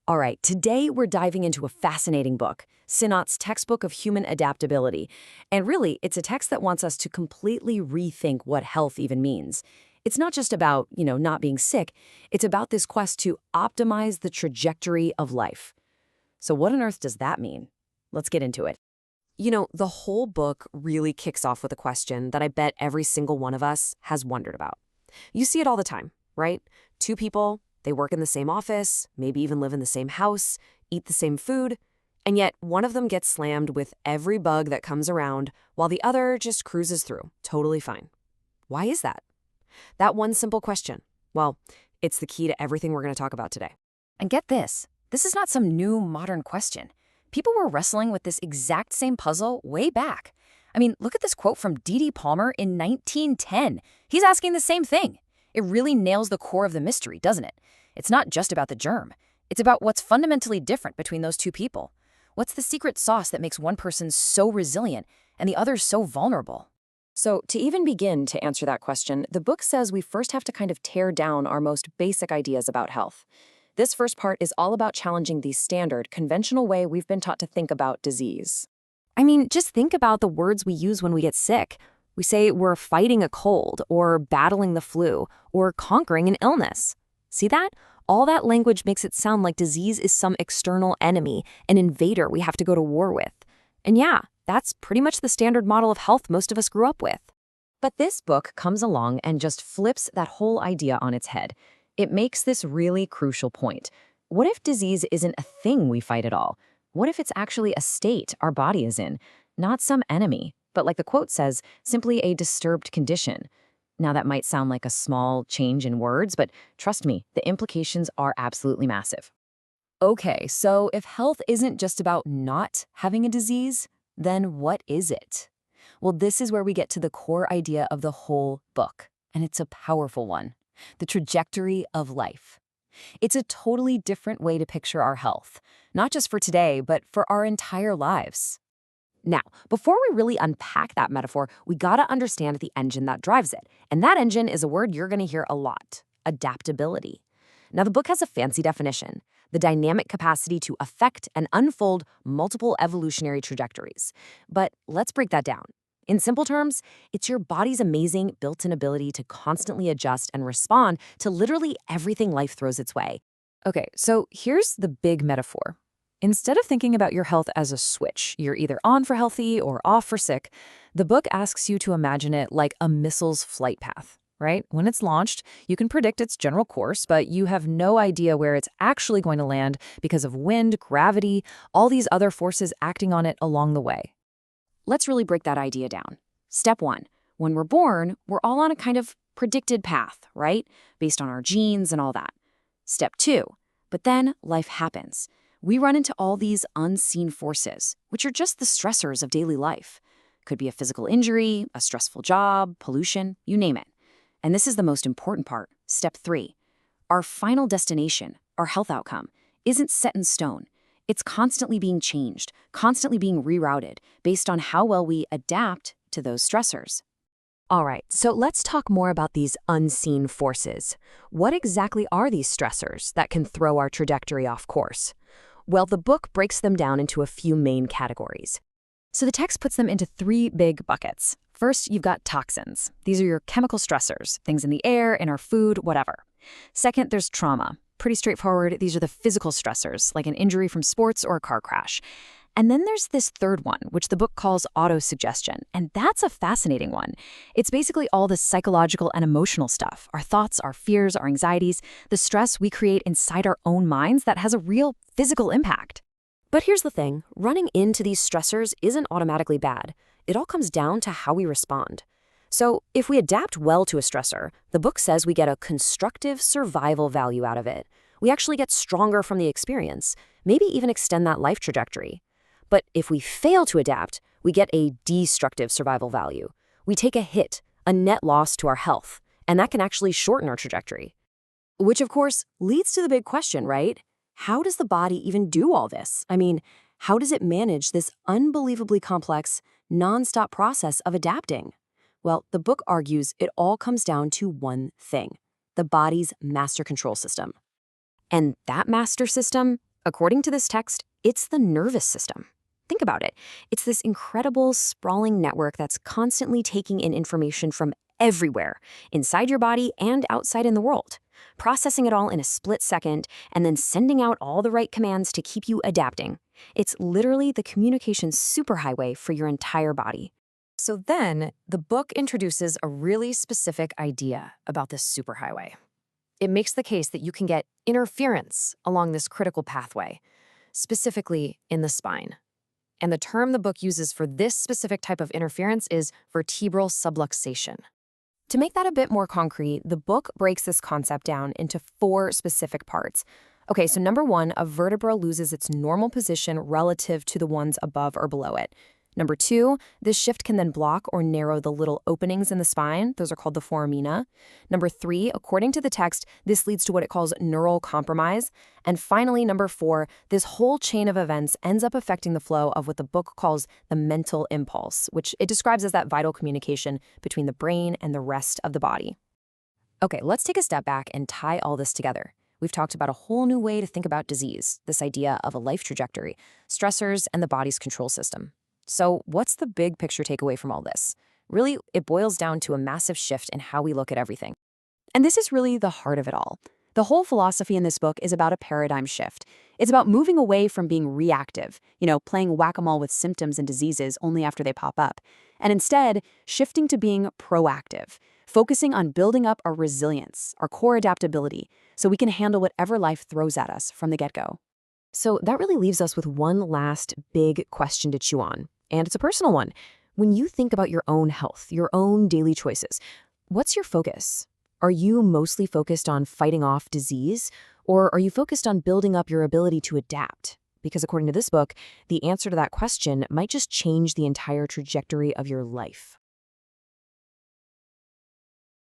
All right, today we're diving into a fascinating book, Sinnott's Textbook of Human Adaptability. And really, it's a text that wants us to completely rethink what health even means. It's not just about, not being sick. It's about this quest to optimize the trajectory of life. So what on earth does that mean? Let's get into it. The whole book really kicks off with a question that I bet every single one of us has wondered about. You see it all the time, right? Two people, they work in the same office, maybe even live in the same house, eat the same food, and yet one of them gets slammed with every bug that comes around while the other just cruises through, totally fine. Why is that? That one simple question. Well, it's the key to everything we're going to talk about today. And get this is not some new modern question. People were wrestling with this exact same puzzle way back. I mean, look at this quote from D.D. Palmer in 1910. He's asking the same thing. It really nails the core of the mystery, doesn't it? It's not just about the germ. It's about what's fundamentally different between those two people. What's the secret sauce that makes one person so resilient and the other so vulnerable? So to even begin to answer that question, the book says we first have to kind of tear down our most basic ideas about health. This first part is all about challenging the standard, conventional way we've been taught to think about disease. I mean, just think about the words we use when we get sick. We say we're fighting a cold, or battling the flu, or conquering an illness. See that? All that language makes it sound like disease is some external enemy, an invader we have to go to war with. And yeah, that's pretty much the standard model of health most of us grew up with. But this book comes along and just flips that whole idea on its head. It makes this really crucial point. What if disease isn't a thing we fight at all? What if it's actually a state our body is in, not some enemy, but like the quote says, simply a disturbed condition? Now that might sound like a small change in words, but trust me, the implications are absolutely massive. Okay, so if health isn't just about not having a disease, then what is it? Well, this is where we get to the core idea of the whole book, and it's a powerful one: the trajectory of life. It's a totally different way to picture our health, not just for today, but for our entire lives. Now, before we really unpack that metaphor, we gotta understand the engine that drives it. And that engine is a word you're gonna hear a lot: adaptability. Now, the book has a fancy definition: the dynamic capacity to affect and unfold multiple evolutionary trajectories. But let's break that down. In simple terms, it's your body's amazing built-in ability to constantly adjust and respond to literally everything life throws its way. Okay, so here's the big metaphor. Instead of thinking about your health as a switch, you're either on for healthy or off for sick, the book asks you to imagine it like a missile's flight path, right? When it's launched, you can predict its general course, but you have no idea where it's actually going to land because of wind, gravity, all these other forces acting on it along the way. Let's really break that idea down. Step one, when we're born, we're all on a kind of predicted path, right? Based on our genes and all that. Step two, but then life happens. We run into all these unseen forces, which are just the stressors of daily life. Could be a physical injury, a stressful job, pollution, you name it. And this is the most important part, step three. Our final destination, our health outcome, isn't set in stone. It's constantly being changed, constantly being rerouted based on how well we adapt to those stressors. All right, so let's talk more about these unseen forces. What exactly are these stressors that can throw our trajectory off course? Well, the book breaks them down into a few main categories. So the text puts them into three big buckets. First, you've got toxins. These are your chemical stressors, things in the air, in our food, whatever. Second, there's trauma. Pretty straightforward. These are the physical stressors, like an injury from sports or a car crash. And then there's this third one, which the book calls autosuggestion, and that's a fascinating one. It's basically all the psychological and emotional stuff, our thoughts, our fears, our anxieties, the stress we create inside our own minds that has a real physical impact. But here's the thing, running into these stressors isn't automatically bad. It all comes down to how we respond. So if we adapt well to a stressor, the book says we get a constructive survival value out of it. We actually get stronger from the experience, maybe even extend that life trajectory. But if we fail to adapt, we get a destructive survival value. We take a hit, a net loss to our health, and that can actually shorten our trajectory. Which, of course, leads to the big question, right? How does the body even do all this? I mean, how does it manage this unbelievably complex, nonstop process of adapting? Well, the book argues it all comes down to one thing: the body's master control system. And that master system, According to this text, it's the nervous system. Think about it. It's this incredible, sprawling network that's constantly taking in information from everywhere, inside your body and outside in the world, processing it all in a split second and then sending out all the right commands to keep you adapting. It's literally the communication superhighway for your entire body. So then, the book introduces a really specific idea about this superhighway. It makes the case that you can get interference along this critical pathway, specifically in the spine. And the term the book uses for this specific type of interference is vertebral subluxation. To make that a bit more concrete, the book breaks this concept down into 4 specific parts. Okay, so number 1, a vertebra loses its normal position relative to the ones above or below it. Number 2, this shift can then block or narrow the little openings in the spine. Those are called the foramina. Number 3, according to the text, this leads to what it calls neural compromise. And finally, number 4, this whole chain of events ends up affecting the flow of what the book calls the mental impulse, which it describes as that vital communication between the brain and the rest of the body. Okay, let's take a step back and tie all this together. We've talked about a whole new way to think about disease, this idea of a life trajectory, stressors, and the body's control system. So what's the big picture takeaway from all this? Really, it boils down to a massive shift in how we look at everything. And this is really the heart of it all. The whole philosophy in this book is about a paradigm shift. It's about moving away from being reactive, playing whack-a-mole with symptoms and diseases only after they pop up, and instead shifting to being proactive, focusing on building up our resilience, our core adaptability, so we can handle whatever life throws at us from the get-go. So that really leaves us with one last big question to chew on. And it's a personal one. When you think about your own health, your own daily choices, what's your focus? Are you mostly focused on fighting off disease, or are you focused on building up your ability to adapt? Because according to this book, the answer to that question might just change the entire trajectory of your life.